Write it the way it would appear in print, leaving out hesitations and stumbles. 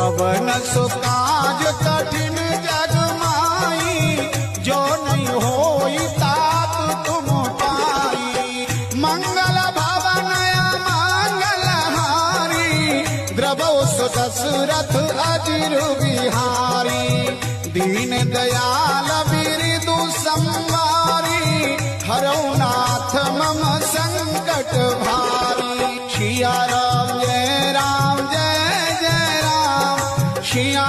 पवन सुकाज कठिन जग माई, जो नहीं होई तात तुम पाई। मंगल भवन मंगल हारी, द्रवो दशरथ अजिर बिहारी। दीन दयाल बिरदु संवारी, हरौ नाथ मम संकट भारी। सिया राम जय जय राम, सिया